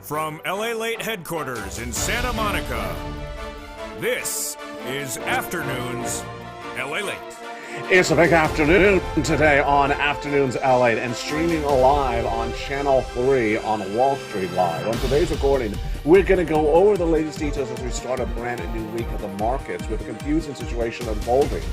From LALATE headquarters in Santa Monica, this is Afternoons LALATE. It's a big afternoon today on Afternoons LALATE and streaming live on Channel 3 on Wall Street Live. On today's recording, we're going to go over the latest details as we start a brand new week of the markets with a confusing situation unfolding.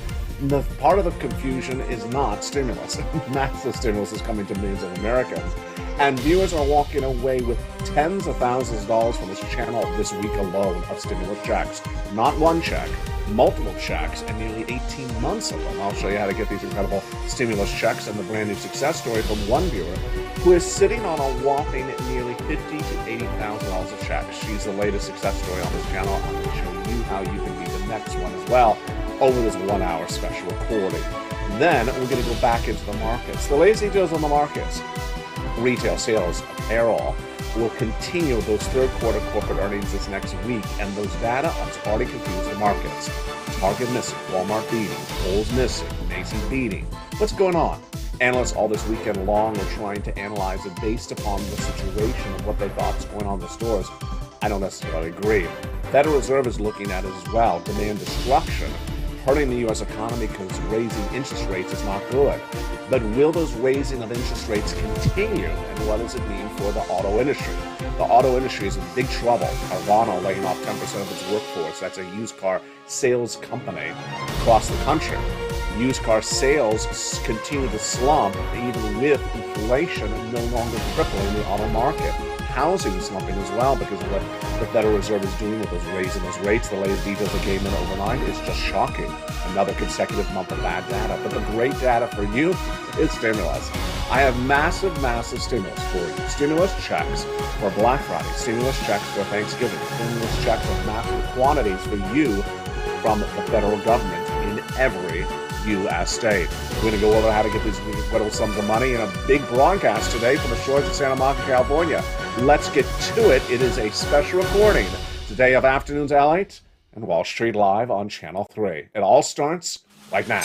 The part of the confusion is not stimulus. Massive stimulus is coming to millions of Americans. And viewers are walking away with tens of thousands of dollars from this channel this week alone of stimulus checks. Not one check, multiple checks, and nearly 18 months of them. I'll show you how to get these incredible stimulus checks and the brand new success story from one viewer who is sitting on a whopping nearly $50,000 to $80,000 of checks. She's the latest success story on this channel. I'm going to show you how you can be the next one as well over this 1 hour special recording. Then we're going to go back into the markets. The latest details on the markets. Retail sales, apparel will continue those third quarter corporate earnings this next week, and those data have already confused the markets. Target missing, Walmart beating, Kohl's missing, Macy's beating. What's going on? Analysts all this weekend long are trying to analyze it based upon the situation of what they thought was going on in the stores. I don't necessarily agree. Federal Reserve is looking at it as well. Demand destruction hurting the U.S. economy because raising interest rates is not good. But will those raising of interest rates continue, and what does it mean for the auto industry? The auto industry is in big trouble. Carvana laying off 10% of its workforce. That's a used car sales company across the country. Used car sales continue to slump even with inflation no longer crippling the auto market. Housing slumping as well because of what the Federal Reserve is doing with those raising those rates. The latest details that came in overnight is just shocking. Another consecutive month of bad data. But the great data for you is stimulus. I have massive stimulus for you. Stimulus checks for Black Friday. Stimulus checks for Thanksgiving. Stimulus checks of massive quantities for you from the federal government in every U.S. state. We're going to go over how to get these incredible sums of money in a big broadcast today from the shores of Santa Monica, California. Let's get to it. It is a special recording today of Afternoons LALATE and Wall Street Live on Channel 3. It all starts right now.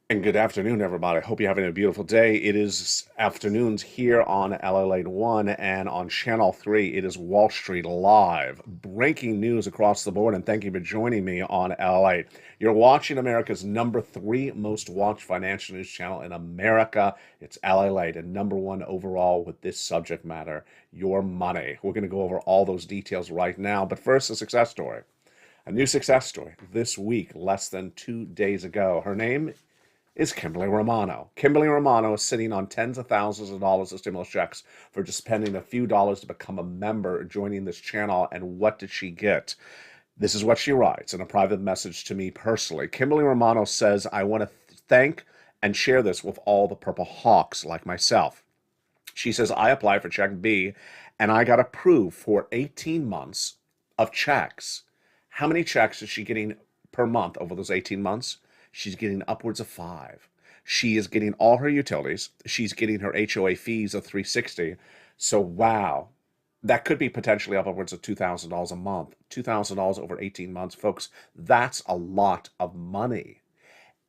And good afternoon, everybody. Hope you're having a beautiful day. It is afternoons here on LALATE1 and on Channel 3. It is Wall Street Live. Breaking news across the board, and thank you for joining me on LALATE. You're watching America's #3 most watched financial news channel in America. It's LALATE, and #1 overall with this subject matter, your money. We're going to go over all those details right now, but first, a success story. A new success story this week, less than 2 days ago. Her name is Kimberly Romano. Kimberly Romano is sitting on tens of thousands of dollars of stimulus checks for just spending a few dollars to become a member, joining this channel. And what did she get? This is what she writes in a private message to me personally. Kimberly Romano says, I want to thank and share this with all the Purple Hawks like myself. She says, I applied for check B and I got approved for 18 months of checks. How many checks is she getting per month over those 18 months? She's getting upwards of 5. She is getting all her utilities. She's getting her HOA fees of $360. So wow, that could be potentially upwards of $2,000 a month. $2,000 over 18 months, folks. That's a lot of money.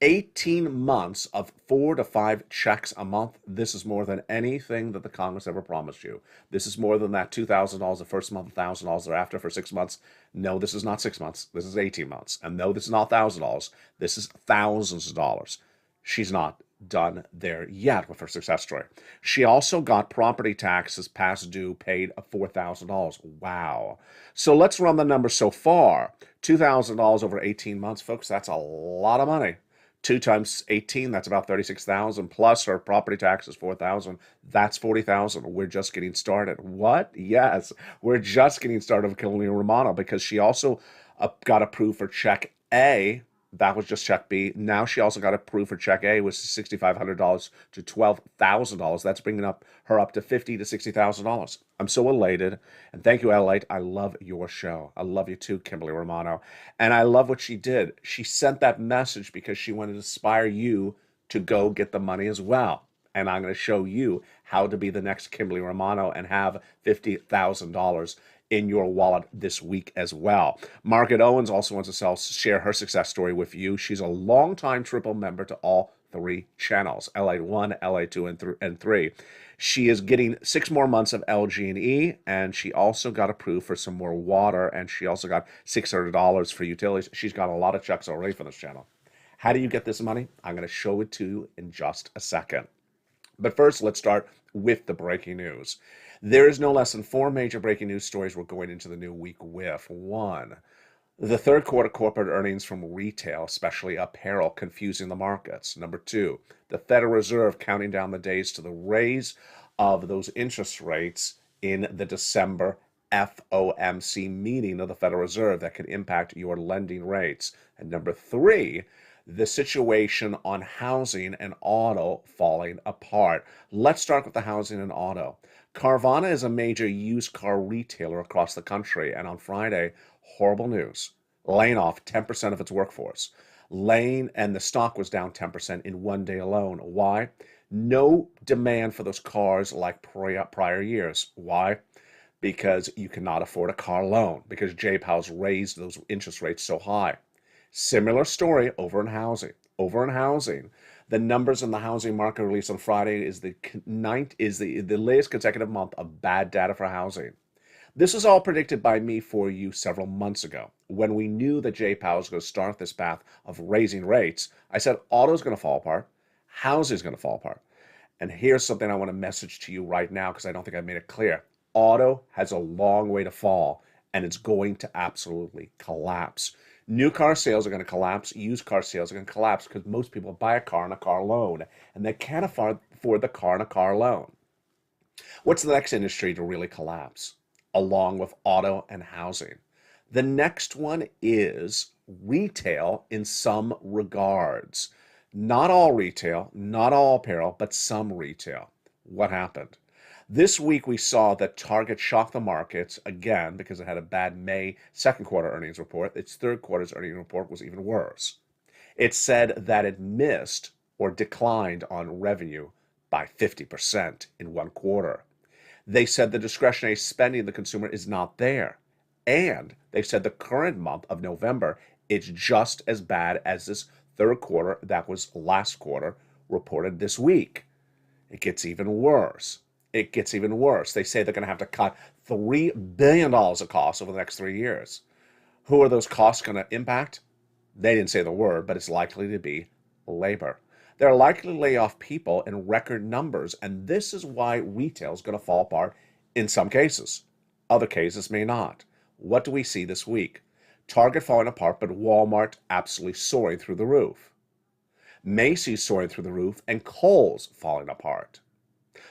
18 months of 4 to 5 checks a month. This is more than anything that the Congress ever promised you. This is more than that $2,000 the first month, $1,000 thereafter for 6 months. No, this is not 6 months. This is 18 months. And no, this is not $1,000. This is thousands of dollars. She's not done there yet with her success story. She also got property taxes past due paid of $4,000. Wow. So let's run the numbers so far. $2,000 over 18 months, folks. That's a lot of money. 2 times 18, that's about 36,000, plus her property tax is 4,000. That's 40,000. We're just getting started. What? Yes, we're just getting started with Kimberly Romano because she also got approved for check A That was just check B. Now she also got approved for check A, which is $6,500 to $12,000. That's bringing her up to $50,000 to $60,000. I'm so elated, and thank you, LALATE. I love your show. I love you too, Kimberly Romano, and I love what she did. She sent that message because she wanted to inspire you to go get the money as well. And I'm going to show you how to be the next Kimberly Romano and have $50,000 in your wallet this week as well. Margaret Owens also wants to share her success story with you. She's a longtime triple member to all three channels, LA1, LA2, and 3. She is getting 6 more months of LG&E, and she also got approved for some more water, and she also got $600 for utilities. She's got a lot of checks already for this channel. How do you get this money? I'm going to show it to you in just a second. But first, let's start with the breaking news. There is no less than 4 major breaking news stories we're going into the new week with. 1, the third quarter corporate earnings from retail, especially apparel, confusing the markets. Number 2, the Federal Reserve counting down the days to the raise of those interest rates in the December FOMC meeting of the Federal Reserve that could impact your lending rates. And number 3, the situation on housing and auto falling apart. Let's start with the housing and auto. Carvana is a major used car retailer across the country, and on Friday, horrible news, laying off 10% of its workforce. And the stock was down 10% in one day alone. Why? No demand for those cars like prior years. Why? Because you cannot afford a car loan, because J-Powell's raised those interest rates so high. Similar story over in housing. Over in housing, the numbers in the housing market released on Friday is the latest consecutive month of bad data for housing. This was all predicted by me for you several months ago. When we knew that Jay Powell was going to start this path of raising rates, I said auto's going to fall apart, housing is going to fall apart. And here's something I want to message to you right now because I don't think I made it clear. Auto has a long way to fall, and it's going to absolutely collapse. New car sales are going to collapse. Used car sales are going to collapse because most people buy a car on a car loan, and they can't afford the car on a car loan. What's the next industry to really collapse, along with auto and housing? The next one is retail in some regards. Not all retail, not all apparel, but some retail. What happened? This week, we saw that Target shocked the markets again because it had a bad May second quarter earnings report. Its third quarter's earnings report was even worse. It said that it missed or declined on revenue by 50% in one quarter. They said the discretionary spending of the consumer is not there. And they said the current month of November, it's just as bad as this third quarter that was last quarter reported this week. It gets even worse. It gets even worse. They say they're going to have to cut $3 billion of costs over the next 3 years. Who are those costs going to impact? They didn't say the word, but it's likely to be labor. They're likely to lay off people in record numbers, and this is why retail is going to fall apart in some cases. Other cases may not. What do we see this week? Target falling apart, but Walmart absolutely soaring through the roof. Macy's soaring through the roof, and Kohl's falling apart.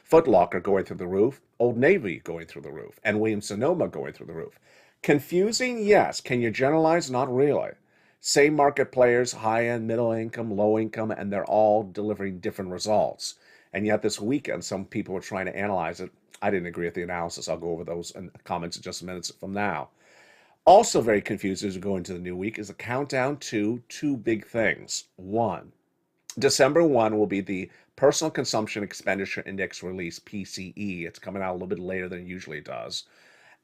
Foot Locker going through the roof, Old Navy going through the roof, and Williams-Sonoma going through the roof. Confusing? Yes. Can you generalize? Not really. Same market players, high-end, middle income, low income, and they're all delivering different results. And yet this weekend, some people were trying to analyze it. I didn't agree with the analysis. I'll go over those in comments in just a minute from now. Also very confused as we go into the new week is a countdown to 2 big things. 1, December 1 will be the Personal Consumption Expenditure Index release, PCE. It's coming out a little bit later than it usually does.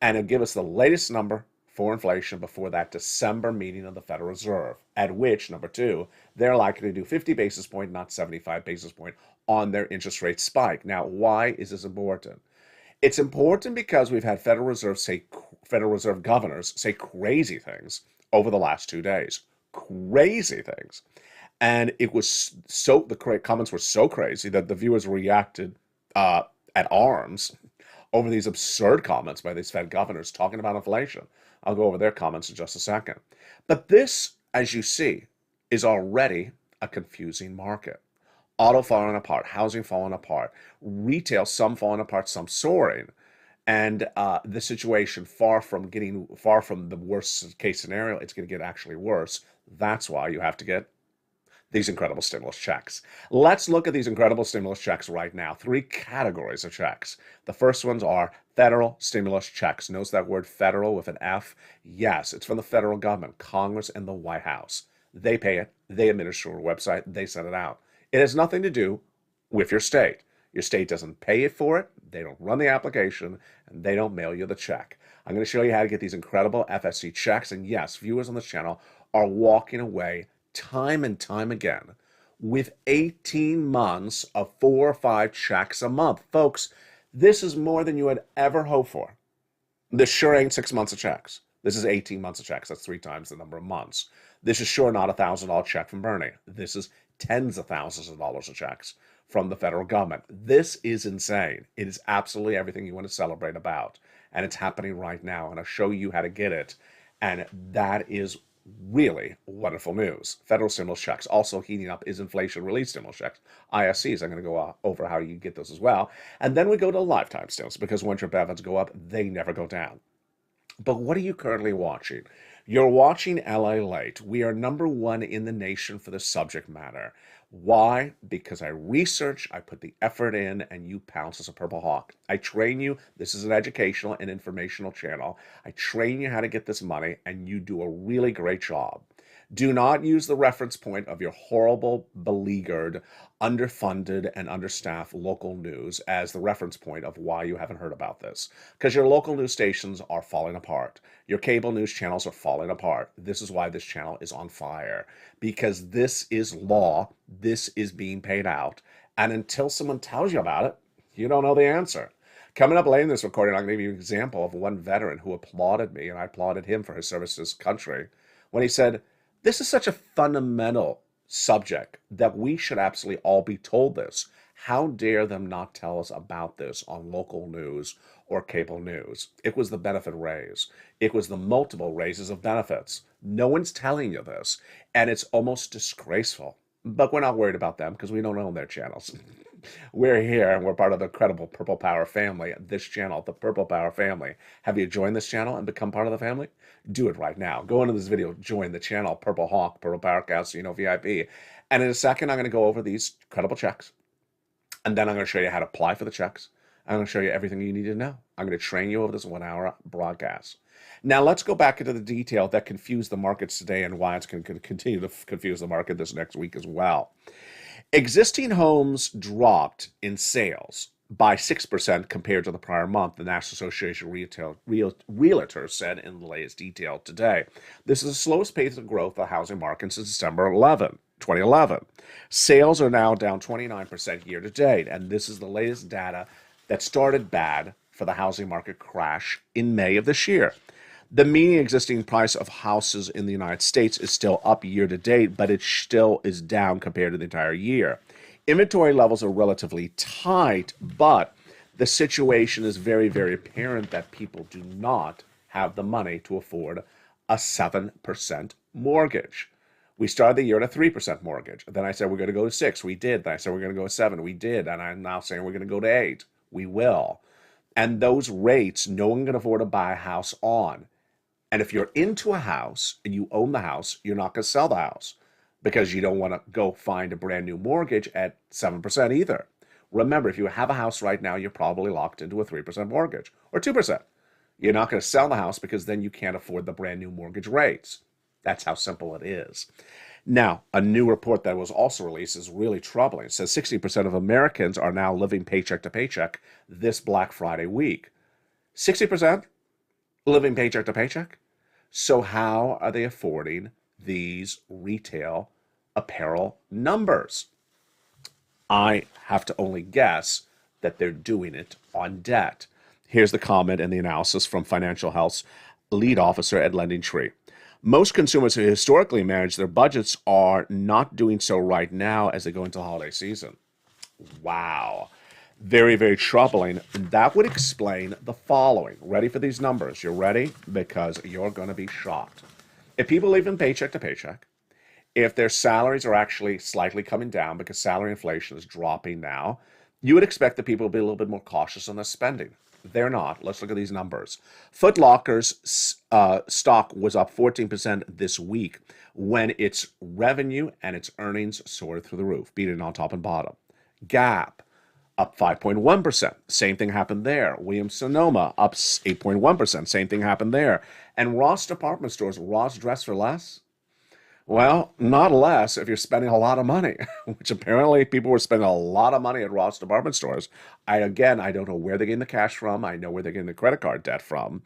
And it'll give us the latest number for inflation before that December meeting of the Federal Reserve, at which, number 2, they're likely to do 50 basis point, not 75 basis point, on their interest rate spike. Now, why is this important? It's important because we've had Federal Reserve governors say crazy things over the last 2 days. Crazy things. And it was the comments were so crazy that the viewers reacted at arms over these absurd comments by these Fed governors talking about inflation. I'll go over their comments in just a second. But this, as you see, is already a confusing market. Auto falling apart, housing falling apart, retail, some falling apart, some soaring. And the situation, far from the worst case scenario, it's going to get actually worse. That's why you have to get these incredible stimulus checks. Let's look at these incredible stimulus checks right now. Three categories of checks. The first ones are federal stimulus checks. Notice that word federal with an F? Yes, it's from the federal government, Congress, and the White House. They pay it, they administer a website, they send it out. It has nothing to do with your state. Your state doesn't pay it for it, they don't run the application, and they don't mail you the check. I'm going to show you how to get these incredible FSC checks, and yes, viewers on this channel are walking away time and time again with 18 months of 4 or 5 checks a month. Folks, this is more than you would ever hope for. This sure ain't 6 months of checks. This is 18 months of checks. That's 3 times the number of months. This is sure not a $1,000 check from Bernie. This is tens of thousands of dollars of checks from the federal government. This is insane. It is absolutely everything you want to celebrate about. And it's happening right now. And I'll show you how to get it. And that is really wonderful news. Federal stimulus checks. Also heating up is inflation relief stimulus checks. ISCs. I'm going to go over how you get those as well. And then we go to lifetime stimulus, because once your benefits go up, they never go down. But what are you currently watching? You're watching LALATE. We are #1 in the nation for the subject matter. Why? Because I research, I put the effort in, and you pounce as a purple hawk. I train you. This is an educational and informational channel. I train you how to get this money, and you do a really great job. Do not use the reference point of your horrible, beleaguered, underfunded, and understaffed local news as the reference point of why you haven't heard about this. Because your local news stations are falling apart. Your cable news channels are falling apart. This is why this channel is on fire. Because this is law. This is being paid out. And until someone tells you about it, you don't know the answer. Coming up later in this recording, I'm going to give you an example of one veteran who applauded me, and I applauded him for his service to his country, when he said, "This is such a fundamental subject that we should absolutely all be told this. How dare them not tell us about this on local news or cable news?" It was the benefit raise. It was the multiple raises of benefits. No one's telling you this, and it's almost disgraceful. But we're not worried about them because we don't own their channels. We're here, and we're part of the incredible Purple Power family. This channel, the Purple Power family. Have you joined this channel and become part of the family? Do it right now. Go into this video, join the channel, Purple Hawk, Purple Power Casino VIP. And in a second, I'm going to go over these incredible checks. And then I'm going to show you how to apply for the checks. I'm going to show you everything you need to know. I'm going to train you over this 1-hour broadcast. Now, let's go back into the detail that confused the markets today and why it's going to continue to confuse the market this next week as well. Existing homes dropped in sales by 6% compared to the prior month, the National Association of Realtors said in the latest detail today. This is the slowest pace of growth of the housing market since December 2011. Sales are now down 29% year to date, and this is the latest data that started bad for the housing market crash in May of this year. The median existing price of houses in the United States is still up year to date, but it still is down compared to the entire year. Inventory levels are relatively tight, but the situation is very, very apparent that people do not have the money to afford a 7% mortgage. We started the year at a 3% mortgage. Then I said we're going to go to 6. We did. Then I said we're going to go to 7. We did. And I'm now saying we're going to go to 8. We will. And those rates, no one can afford to buy a house on. And if you're into a house and you own the house, you're not going to sell the house because you don't want to go find a brand new mortgage at 7% either. Remember, if you have a house right now, you're probably locked into a 3% mortgage or 2%. You're not going to sell the house because then you can't afford the brand new mortgage rates. That's how simple it is. Now, a new report that was also released is really troubling. It says 60% of Americans are now living paycheck to paycheck this Black Friday week. 60%? Living paycheck to paycheck? So how are they affording these retail apparel numbers? I have to only guess that they're doing it on debt. Here's the comment and the analysis from Financial Health's lead officer at LendingTree. Most consumers who historically manage their budgets are not doing so right now as they go into the holiday season. Wow. Very, very troubling. And that would explain the following. Ready for these numbers? You're ready? Because you're going to be shocked. If people live in paycheck to paycheck, if their salaries are actually slightly coming down because salary inflation is dropping now, you would expect that people will be a little bit more cautious on their spending. They're not. Let's look at these numbers. Foot Locker's stock was up 14% this week when its revenue and its earnings soared through the roof, beating on top and bottom. Gap up 5.1%. Same thing happened there. Williams-Sonoma up 8.1%. Same thing happened there. And Ross Department Stores, Ross Dress for Less? Well, not less if you're spending a lot of money, which apparently people were spending a lot of money at Ross Department Stores. I don't know where they're getting the cash from. I know where they're getting the credit card debt from.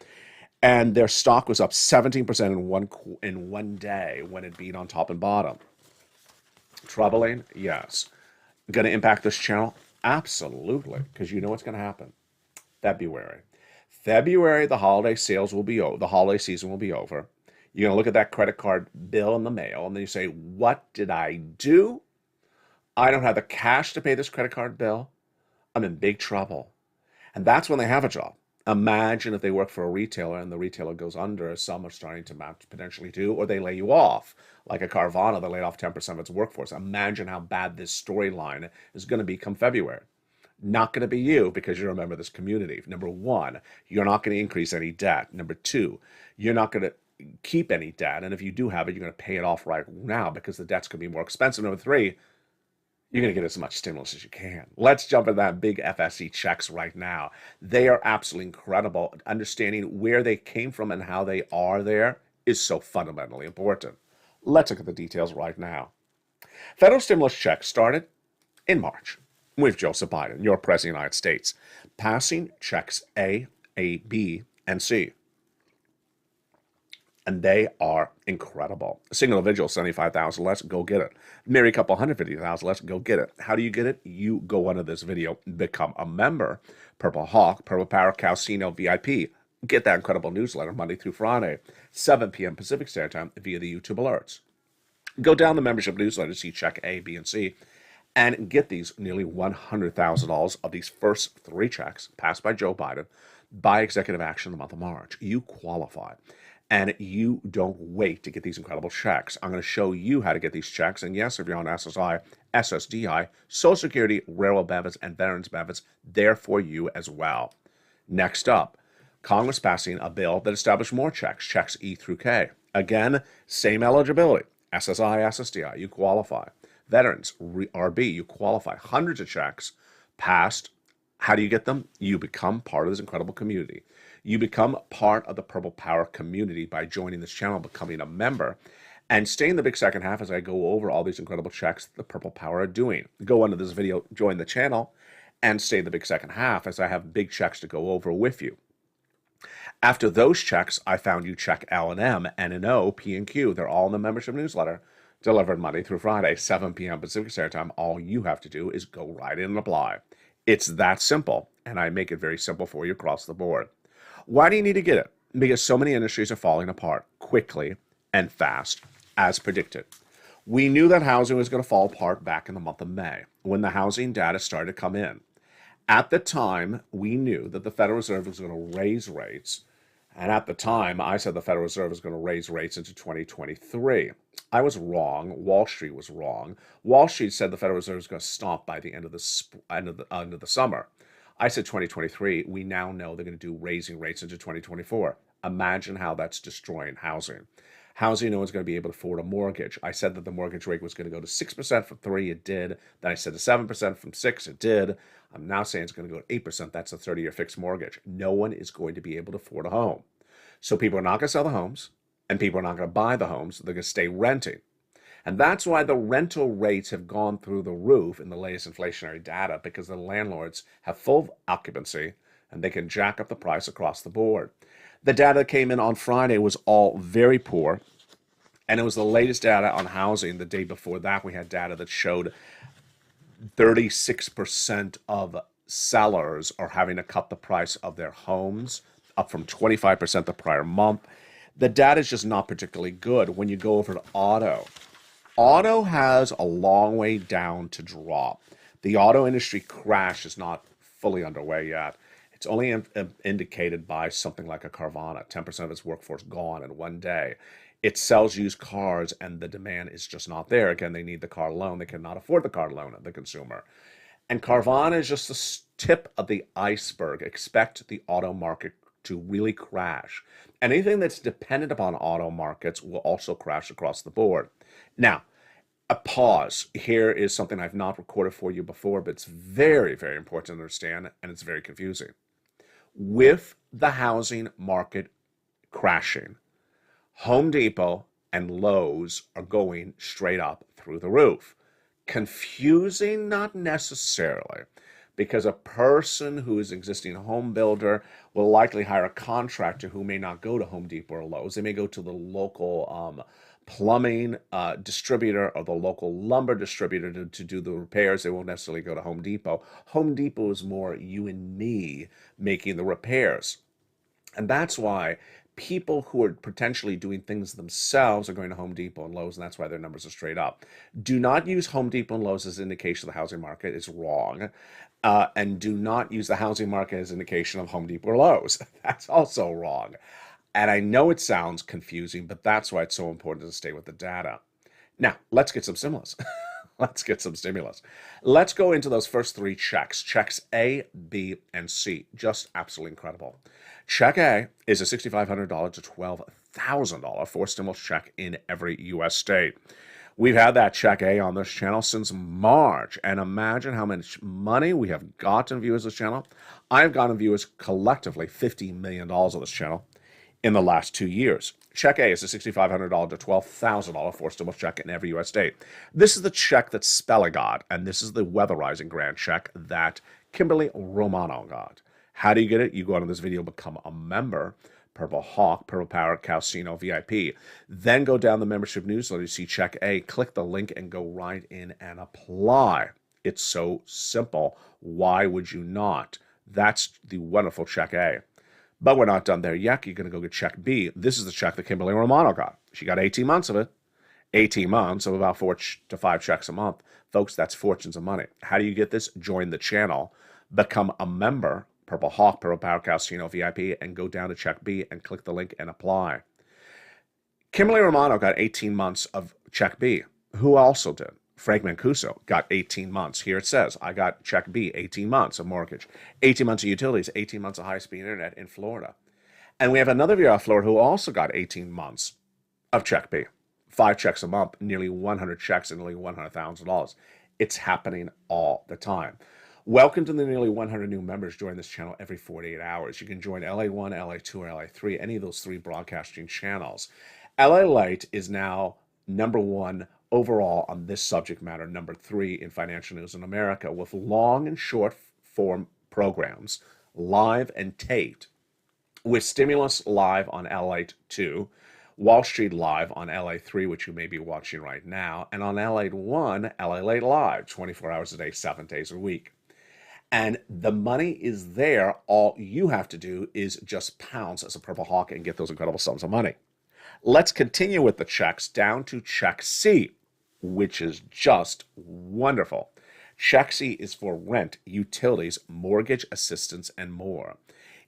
And their stock was up 17% in one day when it beat on top and bottom. Troubling? Yes. Going to impact this channel? Absolutely, because you know what's going to happen. February, the holiday sales will be over. The holiday season will be over. You're going to look at that credit card bill in the mail, and then you say, what did I do? I don't have the cash to pay this credit card bill. I'm in big trouble. And that's when they have a job. Imagine if they work for a retailer and the retailer goes under, as some are starting to potentially do, or they lay you off, like a Carvana that laid off 10% of its workforce. Imagine how bad this storyline is going to be come February. Not going to be you, because you're a member of this community. Number one, you're not going to increase any debt. Number two, you're not going to keep any debt. And if you do have it, you're going to pay it off right now because the debt's going to be more expensive. Number three, you're going to get as much stimulus as you can. Let's jump into that big FSE checks right now. They are absolutely incredible. Understanding where they came from and how they are there is so fundamentally important. Let's look at the details right now. Federal stimulus checks started in March with Joseph Biden, your president of the United States, passing checks A, B, and C. And they are incredible. A single individual, $75,000 less, go get it. Married couple, $150,000 less, go get it. How do you get it? You go under this video, become a member. Purple Hawk, Purple Power, Calcino, VIP. Get that incredible newsletter Monday through Friday, 7 p.m. Pacific Standard Time via the YouTube alerts. Go down the membership newsletter to see check A, B, and C, and get these nearly $100,000 of these first 3 checks passed by Joe Biden by executive action in the month of March. You qualify. And you don't wait to get these incredible checks. I'm going to show you how to get these checks. And yes, if you're on SSI, SSDI, Social Security, railroad benefits, and veterans benefits, they're for you as well. Next up, Congress passing a bill that established more checks, checks E through K. Again, same eligibility. SSI, SSDI, you qualify. Veterans, RB, you qualify. Hundreds of checks passed. How do you get them? You become part of this incredible community. You become part of the Purple Power community by joining this channel, becoming a member, and stay in the big second half as I go over all these incredible checks the Purple Power are doing. Go under this video, join the channel, and stay in the big second half as I have big checks to go over with you. After those checks, I found you check L&M, N&O, P and Q. They're all in the membership newsletter, delivered Monday through Friday, 7 p.m. Pacific Standard Time. All you have to do is go right in and apply. It's that simple, and I make it very simple for you across the board. Why do you need to get it? Because so many industries are falling apart quickly and fast, as predicted. We knew that housing was going to fall apart back in the month of May, when the housing data started to come in. At the time, we knew that the Federal Reserve was going to raise rates, and at the time, I said the Federal Reserve was going to raise rates into 2023. I was wrong. Wall Street was wrong. Wall Street said the Federal Reserve was going to stop by the end of the summer. I said 2023. We now know they're going to do raising rates into 2024. Imagine how that's destroying housing. Housing, no one's going to be able to afford a mortgage. I said that the mortgage rate was going to go to 6% from 3. It did. Then I said to 7% from 6. It did. I'm now saying it's going to go to 8%. That's a 30-year fixed mortgage. No one is going to be able to afford a home. So people are not going to sell the homes, and people are not going to buy the homes. They're going to stay renting. And that's why the rental rates have gone through the roof in the latest inflationary data, because the landlords have full occupancy and they can jack up the price across the board. The data that came in on Friday was all very poor, and it was the latest data on housing. The day before that, we had data that showed 36% of sellers are having to cut the price of their homes, up from 25% the prior month. The data is just not particularly good. When you go over to auto has a long way down to drop. The auto industry crash is not fully underway yet. It's only indicated by something like a Carvana, 10% of its workforce gone in one day. It sells used cars, and the demand is just not there. Again, they need the car loan. They cannot afford the car loan, the consumer. And Carvana is just tip of the iceberg. Expect the auto market to really crash. Anything that's dependent upon auto markets will also crash across the board. Now, a pause. Here is something I've not recorded for you before, but it's very, very important to understand, and it's very confusing. With the housing market crashing, Home Depot and Lowe's are going straight up through the roof. Confusing, not necessarily, because a person who is an existing home builder will likely hire a contractor who may not go to Home Depot or Lowe's. They may go to the local plumbing distributor or the local lumber distributor to do the repairs. They won't necessarily go to Home Depot. Home Depot is more you and me making the repairs. And that's why people who are potentially doing things themselves are going to Home Depot and Lowe's, and that's why their numbers are straight up. Do not use Home Depot and Lowe's as an indication of the housing market. It's wrong. And do not use the housing market as an indication of Home Depot or Lowe's. That's also wrong. And I know it sounds confusing, but that's why it's so important to stay with the data. Now, let's get some stimulus. Let's get some stimulus. Let's go into those first three checks. Checks A, B, and C. Just absolutely incredible. Check A is a $6,500 to $12,000 forced stimulus check in every U.S. state. We've had that check A on this channel since March, and imagine how much money we have gotten viewers of this channel. I've gotten viewers collectively $50 million of this channel in the last 2 years. Check A is a $6,500 to $12,000 forced stimulus check in every U.S. state. This is the check that Spelling got, and this is the weatherizing grant check that Kimberly Romano got. How do you get it? You go on this video, become a member, Purple Hawk, Purple Power, Calcino, VIP. Then go down the membership newsletter, you see check A, click the link and go right in and apply. It's so simple. Why would you not? That's the wonderful check A. But we're not done there yet. You're going to go get check B. This is the check that Kimberly Romano got. She got 18 months of it. 18 months of about 4 to 5 checks a month. Folks, that's fortunes of money. How do you get this? Join the channel. Become a member, Purple Hawk, Purple Power, Calcino, VIP, and go down to check B and click the link and apply. Kimberly Romano got 18 months of check B. Who also did? Frank Mancuso got 18 months. Here it says, I got check B, 18 months of mortgage, 18 months of utilities, 18 months of high-speed internet in Florida. And we have another viewer out of Florida who also got 18 months of check B. 5 checks a month, nearly 100 checks and nearly $100,000. It's happening all the time. Welcome to the nearly 100 new members join this channel every 48 hours. You can join LA1, LA2, or LA3, any of those 3 broadcasting channels. LALATE is now #1 overall on this subject matter, #3 in financial news in America, with long and short form programs, live and taped, with Stimulus live on LATE2, Wall Street live on LA3, which you may be watching right now, and on LATE1, LALATE live, 24 hours a day, 7 days a week. And the money is there. All you have to do is just pounce as a Purple Hawk and get those incredible sums of money. Let's continue with the checks down to check C, which is just wonderful. Check C is for rent, utilities, mortgage assistance, and more.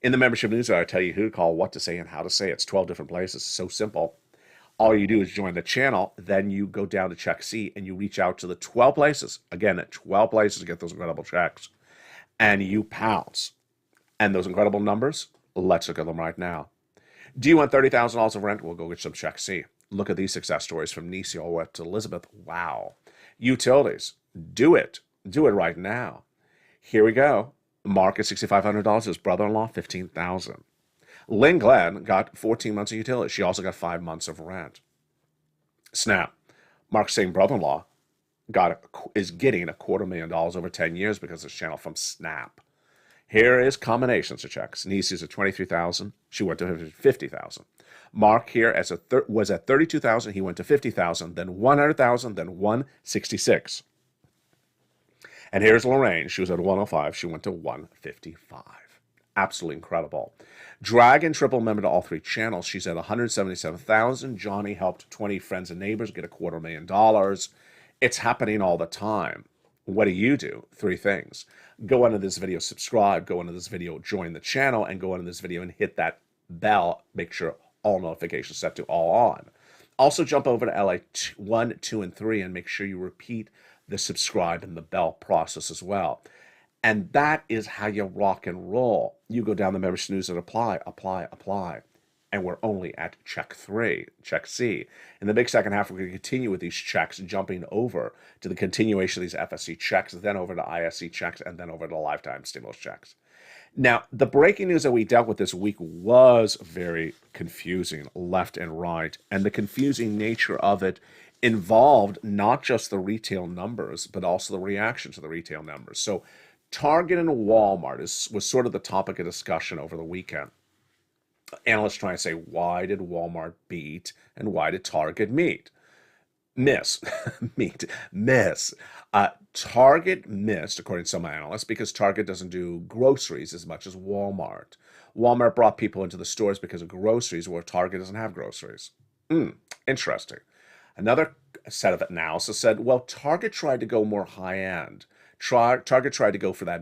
In the membership newsletter, I tell you who to call, what to say, and how to say it. It's 12 different places. So simple. All you do is join the channel, then you go down to check C, and you reach out to the 12 places. Again, at 12 places to get those incredible checks. And you pounce. And those incredible numbers, let's look at them right now. Do you want $30,000 of rent? We'll go get some check C. Look at these success stories from Nisi all the way up to Elizabeth. Wow. Utilities. Do it. Do it right now. Here we go. Mark at $6,500. His brother-in-law, $15,000. Lynn Glenn got 14 months of utilities. She also got 5 months of rent. Snap. Mark's same brother-in-law is getting $250,000 over 10 years because of this channel from Snap. Here is combinations of checks. Nisi's at $23,000. She went to $50,000. Mark here was at $32,000. He went to $50,000, then $100,000, then $166,000. And here's Lorraine. She was at $105,000. She went to $155,000. Absolutely incredible. Drag and triple member to all 3 channels. She's at $177,000. Johnny helped 20 friends and neighbors get $250,000. It's happening all the time. What do? 3 things. Go under this video, subscribe. Go under this video, join the channel. And go under this video and hit that bell. Make sure all notifications set to all on. Also jump over to LA1, 2, and 3 and make sure you repeat the subscribe and the bell process as well. And that is how you rock and roll. You go down the membership news and apply, apply, apply. And we're only at check 3, check C. In the big second half, we're going to continue with these checks, jumping over to the continuation of these FSC checks, then over to ISC checks, and then over to lifetime stimulus checks. Now, the breaking news that we dealt with this week was very confusing, left and right. And the confusing nature of it involved not just the retail numbers, but also the reaction to the retail numbers. So Target and Walmart was sort of the topic of discussion over the weekend. Analysts trying to say, why did Walmart beat and why did Target miss? Target missed, according to some analysts, because Target doesn't do groceries as much as Walmart. Walmart brought people into the stores because of groceries, where Target doesn't have groceries. Interesting. Another set of analysis said, well, Target tried to go more high-end. Target tried to go for that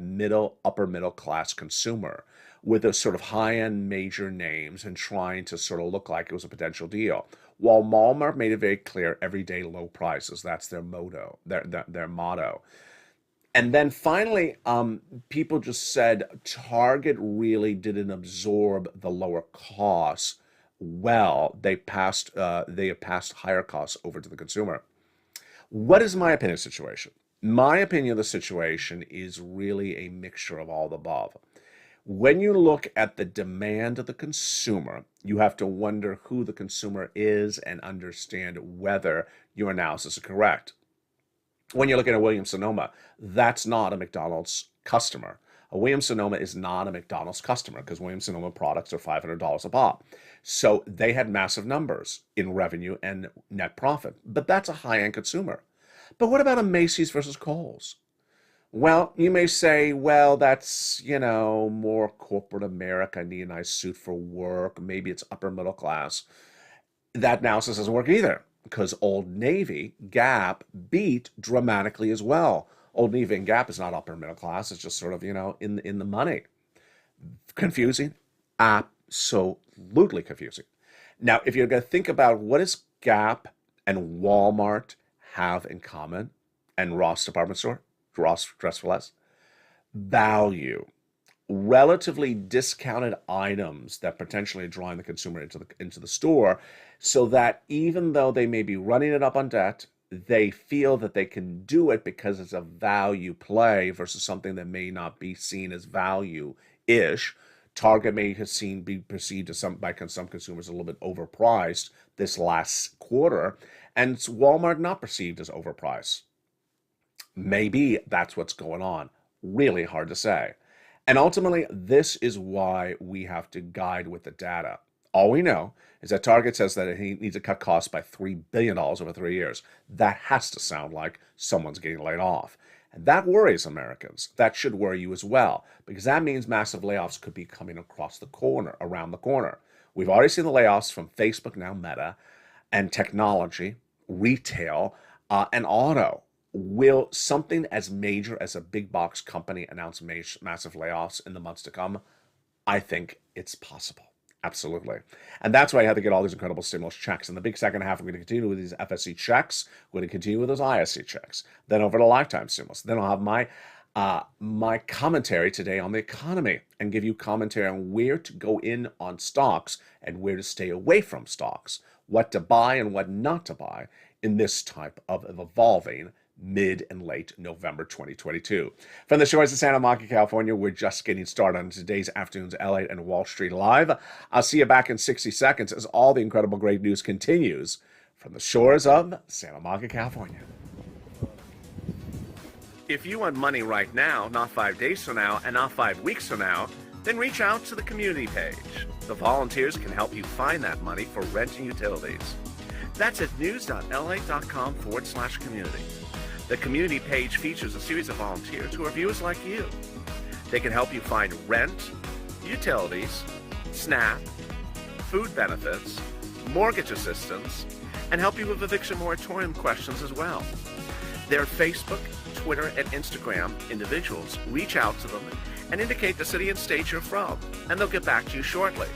upper middle class consumer with those sort of high-end major names and trying to sort of look like it was a potential deal. While Walmart made it very clear, everyday low prices. That's their motto. Their motto. And then finally, people just said Target really didn't absorb the lower costs well. They have passed higher costs over to the consumer. What is my opinion of the situation? My opinion of the situation is really a mixture of all the above. When you look at the demand of the consumer, you have to wonder who the consumer is and understand whether your analysis is correct. When you're looking at Williams-Sonoma, that's not a McDonald's customer. A Williams-Sonoma is not a McDonald's customer because Williams-Sonoma products are $500 a pop. So they had massive numbers in revenue and net profit, but that's a high-end consumer. But what about a Macy's versus Kohl's? Well, you may say, well, that's, more corporate America. I need a nice suit for work. Maybe it's upper middle class. That analysis doesn't work either because Old Navy, Gap beat dramatically as well. Old Navy and Gap is not upper middle class. It's just sort of, in the money. Confusing? Absolutely confusing. Now, if you're going to think about what does Gap and Walmart have in common and Ross Department Store, Ross Dress for Less, value, relatively discounted items that potentially are drawing the consumer into the store, so that even though they may be running it up on debt, they feel that they can do it because it's a value play versus something that may not be seen as value-ish. Target may be perceived as by some consumers a little bit overpriced this last quarter, and Walmart not perceived as overpriced. Maybe that's what's going on. Really hard to say. And ultimately, this is why we have to guide with the data. All we know is that Target says that it needs to cut costs by $3 billion over 3 years. That has to sound like someone's getting laid off. And that worries Americans. That should worry you as well, because that means massive layoffs could be coming around the corner. We've already seen the layoffs from Facebook, now Meta, and technology, retail, and auto. Will something as major as a big box company announce massive layoffs in the months to come? I think it's possible. Absolutely. And that's why I had to get all these incredible stimulus checks. In the big second half, we're going to continue with these FSC checks. We're going to continue with those ISC checks. Then over to lifetime stimulus. Then I'll have my commentary today on the economy and give you commentary on where to go in on stocks and where to stay away from stocks, what to buy and what not to buy in this type of evolving mid and late November 2022. From the shores of Santa Monica, California, we're just getting started on today's afternoon's LATE and Wall Street Live. I'll see you back in 60 seconds as all the incredible great news continues from the shores of Santa Monica, California. If you want money right now, not 5 days from now, and not 5 weeks from now, then reach out to the community page. The volunteers can help you find that money for rent and utilities. That's at news.la.com/community. The community page features a series of volunteers who are viewers like you. They can help you find rent, utilities, SNAP, food benefits, mortgage assistance, and help you with eviction moratorium questions as well. Their Facebook, Twitter, and Instagram individuals reach out to them and indicate the city and state you're from, and they'll get back to you shortly.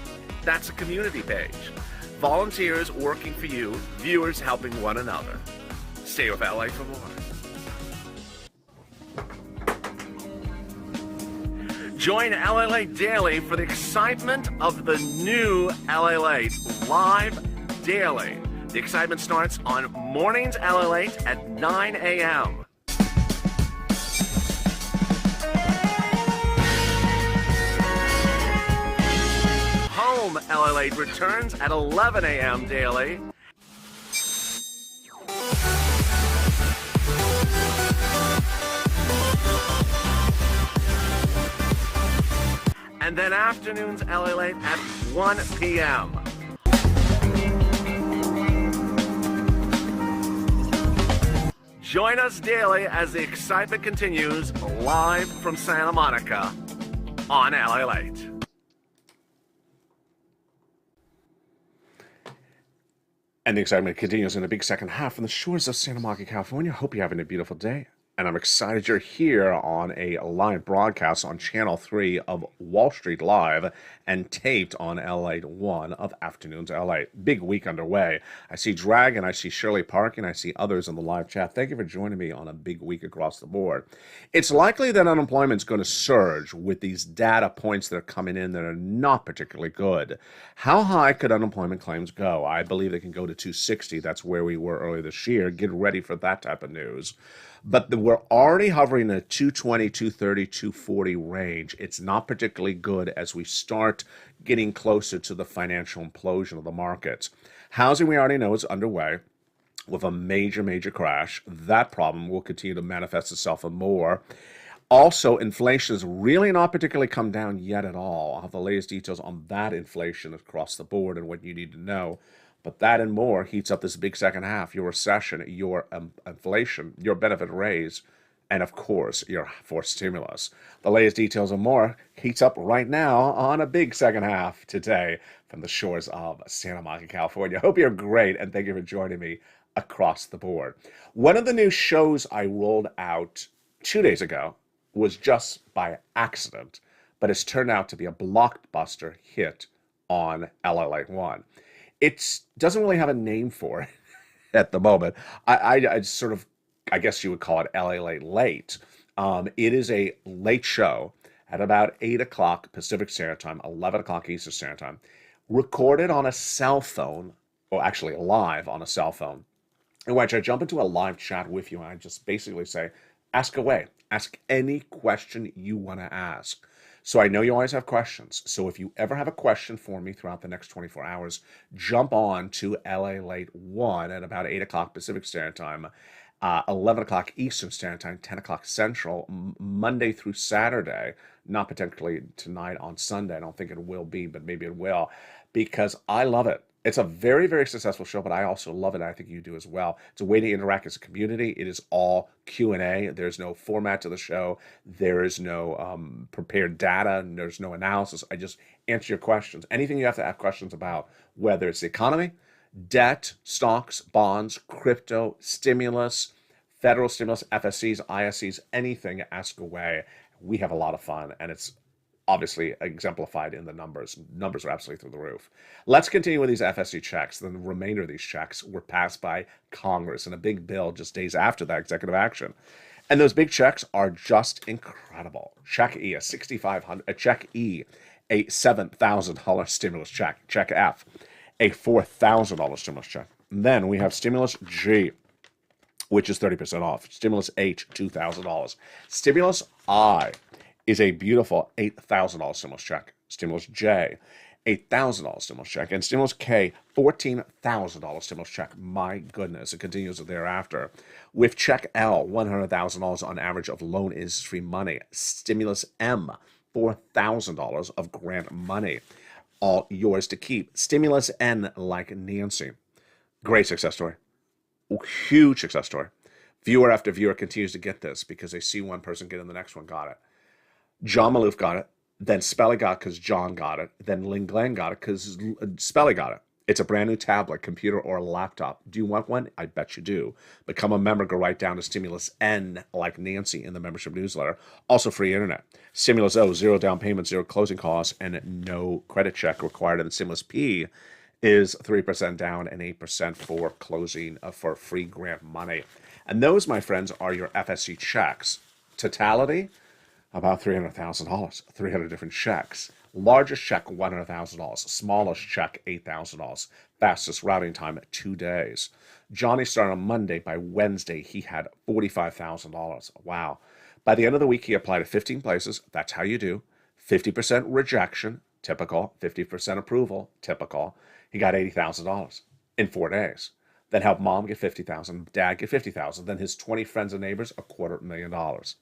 That's a community page. Volunteers working for you, viewers helping one another. Stay with LA for more. Join LALATE Daily for the excitement of the new LALATE Live Daily. The excitement starts on mornings LALATE at 9 a.m. Home LALATE returns at 11 a.m. daily. And then afternoons LALATE at 1 p.m. Join us daily as the excitement continues live from Santa Monica on LALATE. And the excitement continues in the big second half from the shores of Santa Monica, California. Hope you're having a beautiful day. And I'm excited you're here on a live broadcast on Channel 3 of Wall Street Live and taped on LALATE1 of Afternoons LA. Big week underway. I see Dragon, I see Shirley Park, and I see others in the live chat. Thank you for joining me on a big week across the board. It's likely that unemployment is going to surge with these data points that are coming in that are not particularly good. How high could unemployment claims go? I believe they can go to 260. That's where we were earlier this year. Get ready for that type of news. But we're already hovering in a 220, 230, 240 range. It's not particularly good as we start getting closer to the financial implosion of the markets. Housing, we already know, is underway with a major, major crash. That problem will continue to manifest itself and more. Also, inflation has really not particularly come down yet at all. I'll have the latest details on that inflation across the board and what you need to know. But that and more heats up this big second half, your recession, your inflation, your benefit raise, and of course, your forced stimulus. The latest details and more heats up right now on a big second half today from the shores of Santa Monica, California. Hope you're great, and thank you for joining me across the board. One of the new shows I rolled out 2 days ago was just by accident, but it's turned out to be a blockbuster hit on LALATE1. It doesn't really have a name for it at the moment. I sort of, I guess you would call it LALATE Late. It is a late show at about 8 o'clock Pacific Standard Time, 11 o'clock Eastern Standard Time, recorded on a cell phone, or actually live on a cell phone, in which I jump into a live chat with you and I just basically say, ask away. Ask any question you want to ask. So I know you always have questions. So if you ever have a question for me throughout the next 24 hours, jump on to LALATE1 at about 8 o'clock Pacific Standard Time, 11 o'clock Eastern Standard Time, 10 o'clock Central, Monday through Saturday, not particularly tonight on Sunday. I don't think it will be, but maybe it will, because I love it. It's a very, very successful show, but I also love it. I think you do as well. It's a way to interact as a community. It is all Q&A. There's no format to the show. There is no prepared data. And there's no analysis. I just answer your questions. Anything you have to ask questions about, whether it's the economy, debt, stocks, bonds, crypto, stimulus, federal stimulus, FSCs, ISCs, anything, ask away. We have a lot of fun, and it's obviously exemplified in the numbers. Numbers are absolutely through the roof. Let's continue with these FSC checks. The remainder of these checks were passed by Congress in a big bill just days after that executive action. And those big checks are just incredible. Check E, a $6,500, check E, a $7,000 stimulus check. Check F, a $4,000 stimulus check. And then we have stimulus G, which is 30% off. Stimulus H, $2,000. Stimulus I is a beautiful $8,000 stimulus check. Stimulus J, $8,000 stimulus check. And Stimulus K, $14,000 stimulus check. My goodness, it continues thereafter. With Check L, $100,000 on average of loan industry money. Stimulus M, $4,000 of grant money. All yours to keep. Stimulus N, like Nancy. Great success story. Huge success story. Viewer after viewer continues to get this because they see one person get it and the next one got it. John Maloof got it, then Spelly got it because John got it, then Lynn Glenn got it because Spelly got it. It's a brand new tablet, computer, or laptop. Do you want one? I bet you do. Become a member. Go right down to Stimulus N, like Nancy, in the membership newsletter. Also free internet. Stimulus O, 0 down payment, 0 closing costs, and no credit check required. And Stimulus P is 3% down and 8% for closing for free grant money. And those, my friends, are your FSC checks. Totality, About $300,000, 300 different checks. Largest check, $100,000. Smallest check, $8,000. Fastest routing time, 2 days. Johnny started on Monday. By Wednesday, he had $45,000. Wow. By the end of the week, he applied to 15 places. That's how you do. 50% rejection, typical. 50% approval, typical. He got $80,000 in 4 days. Then helped mom get $50,000, dad get $50,000. Then his 20 friends and neighbors, $250,000.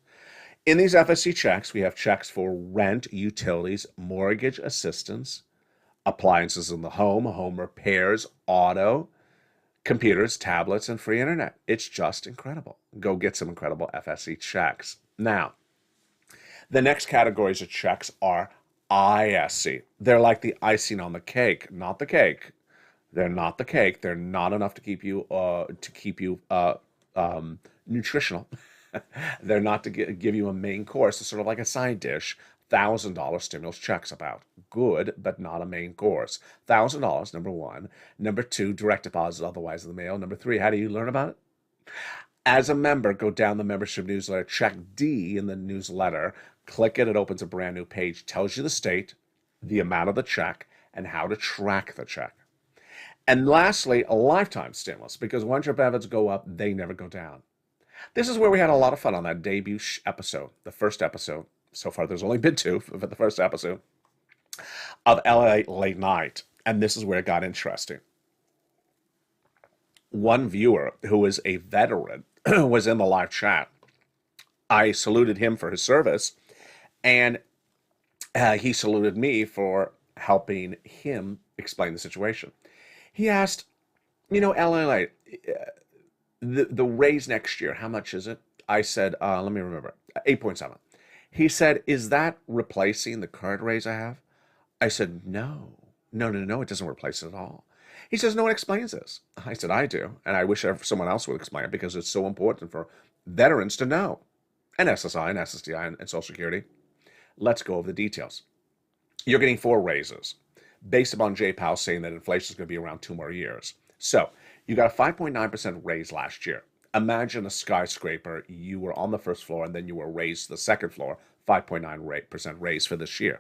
In these FSC checks, we have checks for rent, utilities, mortgage assistance, appliances in the home repairs, auto, computers, tablets, and free internet. It's just incredible. Go get some incredible FSC checks. Now, the next categories of checks are ISC. They're like the icing on the cake, not the cake. They're not the cake. They're not enough to keep you nutritional. They're not to give you a main course. It's sort of like a side dish. $1,000 stimulus checks about. Good, but not a main course. $1,000, number one. Number two, direct deposit, otherwise in the mail. Number three, how do you learn about it? As a member, go down the membership newsletter, check D in the newsletter, click it, it opens a brand new page, tells you the state, the amount of the check, and how to track the check. And lastly, a lifetime stimulus, because once your benefits go up, they never go down. This is where we had a lot of fun on that debut episode, the first episode. So far, there's only been two for the first episode of LA Late Night. And this is where it got interesting. One viewer who is a veteran was in the live chat. I saluted him for his service, and he saluted me for helping him explain the situation. He asked, LA, the raise next year, how much is it? I said, let me remember, 8.7. He said, is that replacing the current raise I have? I said, no, it doesn't replace it at all. He says, no one explains this. I said, I do, and I wish someone else would explain it because it's so important for veterans to know, and SSI and SSDI and Social Security. Let's go over the details. You're getting 4 raises based upon Jay Powell saying that inflation is going to be around 2 more years. So you got a 5.9% raise last year. Imagine a skyscraper. You were on the first floor and then you were raised to the second floor. 5.9% raise for this year.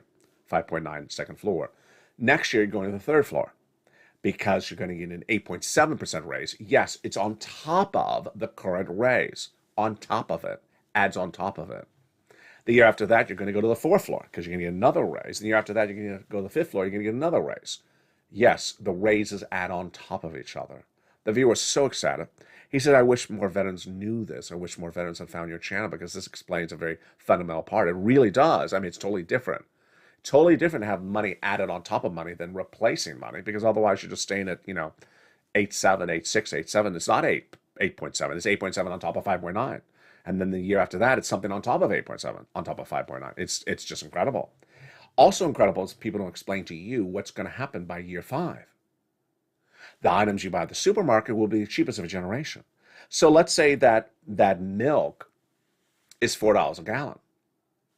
5.9 second floor. Next year, you're going to the third floor because you're going to get an 8.7% raise. Yes, it's on top of the current raise. On top of it. Adds on top of it. The year after that, you're going to go to the fourth floor because you're going to get another raise. And the year after that, you're going to go to the fifth floor. You're going to get another raise. Yes, the raises add on top of each other. The viewer was so excited. He said, I wish more veterans knew this. I wish more veterans had found your channel because this explains a very fundamental part. It really does. I mean, it's totally different. Totally different to have money added on top of money than replacing money because otherwise you're just staying at, 8.7, 8.6, 8.7. It's not 8.7. It's 8.7 on top of 5.9. And then the year after that, it's something on top of 8.7, on top of 5.9. It's just incredible. Also incredible is people don't explain to you what's going to happen by year 5. The items you buy at the supermarket will be the cheapest of a generation. So let's say that milk is $4 a gallon.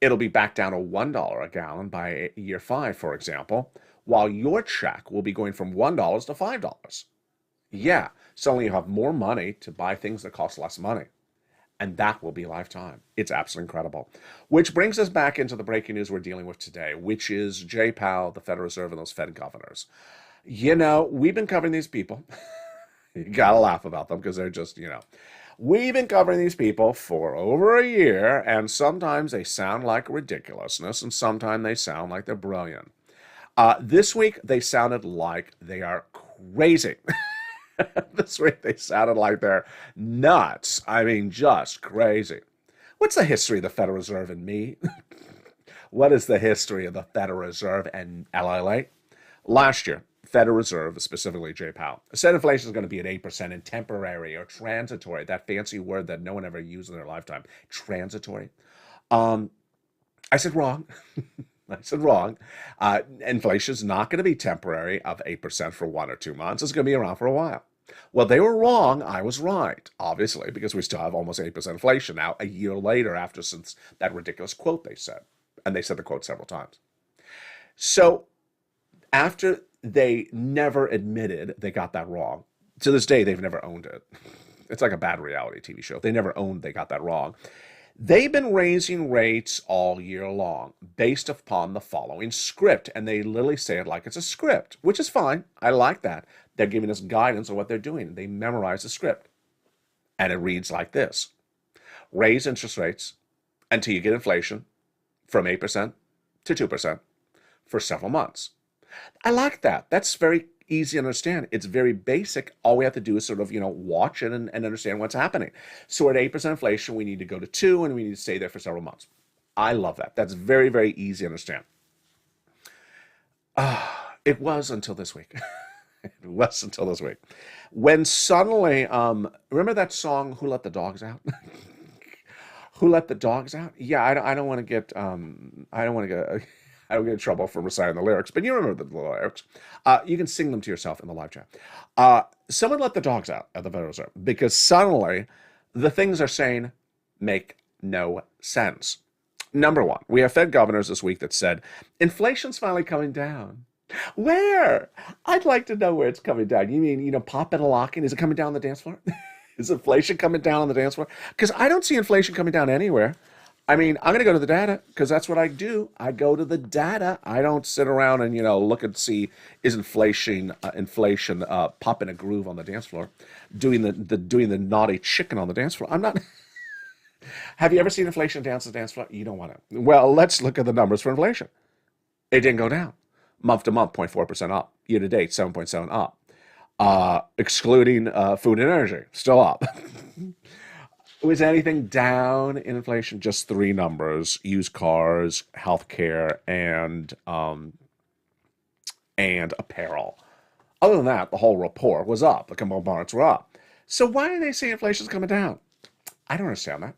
It'll be back down to $1 a gallon by year 5, for example, while your check will be going from $1 to $5. Yeah, suddenly you have more money to buy things that cost less money. And that will be lifetime. It's absolutely incredible. Which brings us back into the breaking news we're dealing with today, which is Jay Powell, the Federal Reserve, and those Fed governors. We've been covering these people. You gotta laugh about them because they're just, We've been covering these people for over a year, and sometimes they sound like ridiculousness, and sometimes they sound like they're brilliant. This week, they sounded like they are crazy. This week they sounded like they're nuts. I mean, just crazy. What's the history of the Federal Reserve and me? What is the history of the Federal Reserve and LALATE? Last year, Federal Reserve, specifically Jay Powell, said inflation is going to be at 8% and temporary or transitory, that fancy word that no one ever used in their lifetime. Transitory. I said wrong. I said wrong. Inflation is not going to be temporary of 8% for 1 or 2 months. It's going to be around for a while. Well, they were wrong. I was right, obviously, because we still have almost 8% inflation now, a year later since that ridiculous quote they said. And they said the quote several times. So after they never admitted they got that wrong, to this day, they've never owned it. It's like a bad reality TV show. They never owned they got that wrong. They've been raising rates all year long based upon the following script. And they literally say it like it's a script, which is fine. I like that. They're giving us guidance on what they're doing. They memorize the script. And it reads like this. Raise interest rates until you get inflation from 8% to 2% for several months. I like that. That's very easy to understand. It's very basic. All we have to do is sort of, watch it and understand what's happening. So at 8% inflation, we need to go to 2 and we need to stay there for several months. I love that. That's very, very easy to understand. It was until this week. It was until this week. When suddenly, remember that song, Who Let the Dogs Out? Who Let the Dogs Out? Yeah, I don't want to get, I don't get in trouble for reciting the lyrics, but you remember the lyrics. You can sing them to yourself in the live chat. Someone let the dogs out at the Federal Reserve because suddenly the things they're saying make no sense. Number one, we have Fed governors this week that said, inflation's finally coming down. Where? I'd like to know where it's coming down. You mean, popping and locking? Is it coming down on the dance floor? Is inflation coming down on the dance floor? Because I don't see inflation coming down anywhere. I mean, I'm going to go to the data because that's what I do. I go to the data. I don't sit around and, look and see is inflation popping a groove on the dance floor, doing the naughty chicken on the dance floor. I'm not. Have you ever seen inflation dance on the dance floor? You don't want to. Well, let's look at the numbers for inflation. It didn't go down. Month to month, 0.4% up. Year to date, 7.7 up. Excluding food and energy, still up. Was anything down in inflation? Just three numbers: used cars, healthcare, and apparel. Other than that, the whole report was up. The components were up. So why do they say inflation's coming down? I don't understand that.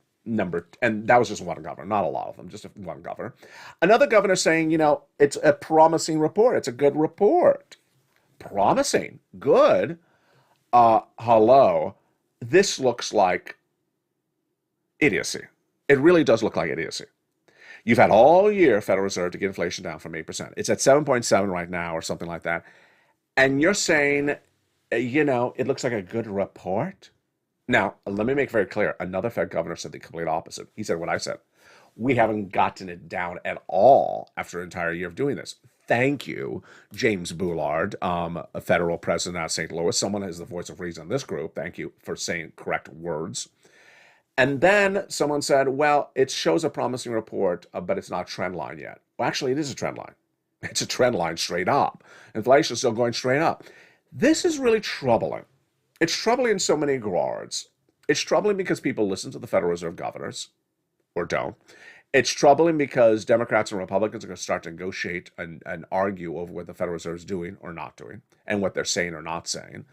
And that was just one governor, not a lot of them, just one governor. Another governor saying, it's a promising report. It's a good report. Promising. Good. Hello. This looks like idiocy. It really does look like idiocy. You've had all year Federal Reserve to get inflation down from 8%. It's at 7.7 right now or something like that. And you're saying, it looks like a good report? Now, let me make very clear. Another Fed governor said the complete opposite. He said what I said. We haven't gotten it down at all after an entire year of doing this. Thank you, James Bullard, a federal president out of St. Louis. Someone is the voice of reason in this group. Thank you for saying correct words. And then someone said, well, it shows a promising report, but it's not a trend line yet. Well, actually, it is a trend line. It's a trend line straight up. Inflation is still going straight up. This is really troubling. It's troubling in so many regards. It's troubling because people listen to the Federal Reserve governors, or don't. It's troubling because Democrats and Republicans are going to start to negotiate and argue over what the Federal Reserve is doing or not doing, and what they're saying or not saying.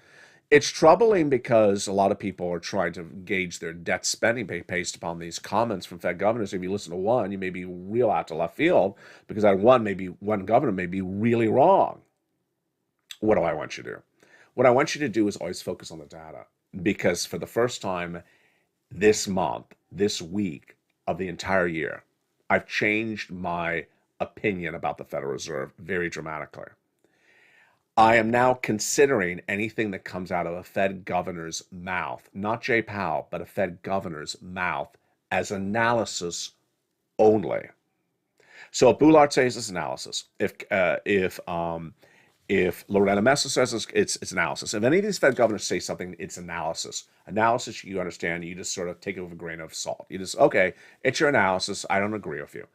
It's troubling because a lot of people are trying to gauge their debt spending based upon these comments from Fed governors. If you listen to one, you may be real out to left field because that one governor may be really wrong. What do I want you to do? What I want you to do is always focus on the data, because for the first time this month, this week of the entire year, I've changed my opinion about the Federal Reserve very dramatically. I am now considering anything that comes out of a Fed governor's mouth, not Jay Powell, but a Fed governor's mouth, as analysis only. So if Bullard says it's analysis, if Loretta Messa says it's analysis, if any of these Fed governors say something, it's analysis. Analysis, you understand, you just sort of take it with a grain of salt. You just, okay, it's your analysis. I don't agree with you.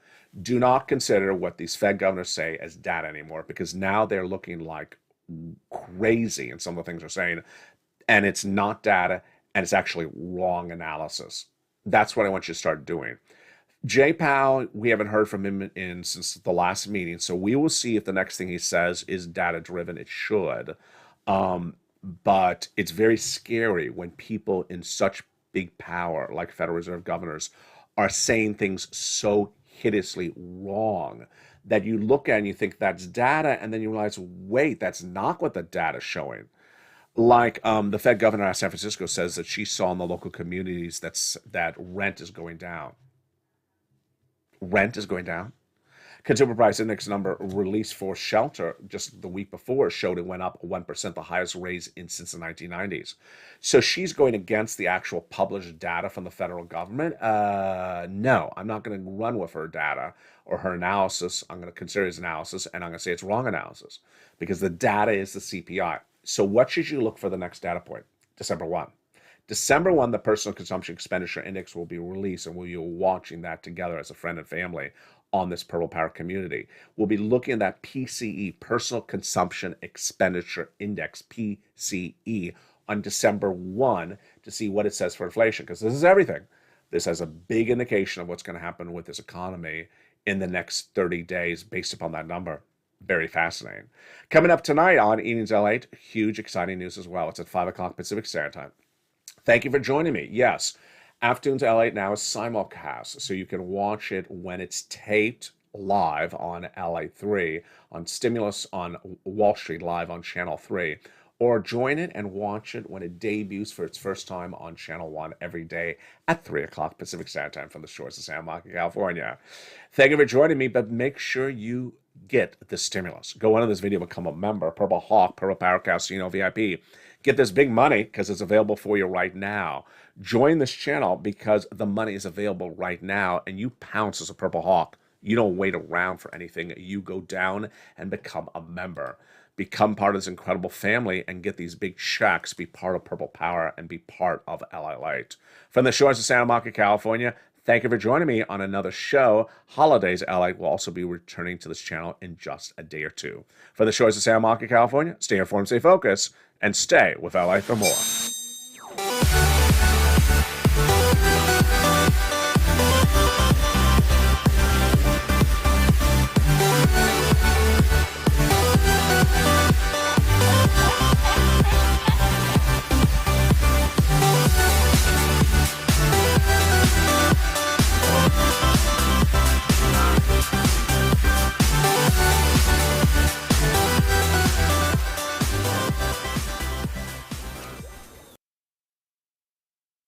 Do not consider what these Fed governors say as data anymore, because now they're looking like crazy in some of the things they're saying, and it's not data, and it's actually wrong analysis. That's what I want you to start doing. Jay Powell, we haven't heard from him since the last meeting, so we will see if the next thing he says is data-driven. It should. But it's very scary when people in such big power, like Federal Reserve governors, are saying things so hideously wrong that you look at and you think that's data, and then you realize, wait, that's not what the data's showing. Like the Fed governor out of San Francisco says that she saw in the local communities that rent is going down. Rent is going down. Consumer Price Index number released for shelter just the week before showed it went up 1%, the highest raise since the 1990s. So she's going against the actual published data from the federal government. No, I'm not going to run with her data or her analysis. I'm going to consider his analysis, and I'm going to say it's wrong analysis because the data is the CPI. So what should you look for the next data point? December 1. December 1, the Personal Consumption Expenditure Index will be released, and we'll be watching that together as a friend and family on this Purple Power community. We'll be looking at that PCE, Personal Consumption Expenditure Index, PCE, on December 1 to see what it says for inflation, because this is everything. This has a big indication of what's going to happen with this economy in the next 30 days based upon that number. Very fascinating. Coming up tonight on Evenings LATE, huge exciting news as well. It's at 5 o'clock Pacific Standard Time. Thank you for joining me. Yes, Afternoons LATE now is simulcast, so you can watch it when it's taped live on LA3, on Stimulus, on Wall Street Live on Channel 3, or join it and watch it when it debuts for its first time on Channel 1 every day at 3 o'clock Pacific Standard Time from the shores of Santa Monica, California. Thank you for joining me, but make sure you get the stimulus. Go under this video, become a member, Purple Hawk, Purple Power Casino VIP. Get this big money because it's available for you right now. Join this channel because the money is available right now, and you pounce as a Purple Hawk. You don't wait around for anything. You go down and become a member. Become part of this incredible family and get these big checks. Be part of Purple Power and be part of LALATE. From the shores of Santa Monica, California, thank you for joining me on another show. Holidays LALATE will also be returning to this channel in just a day or two. For the shores of Santa Monica, California, stay informed, stay focused, and stay with LALATE for more.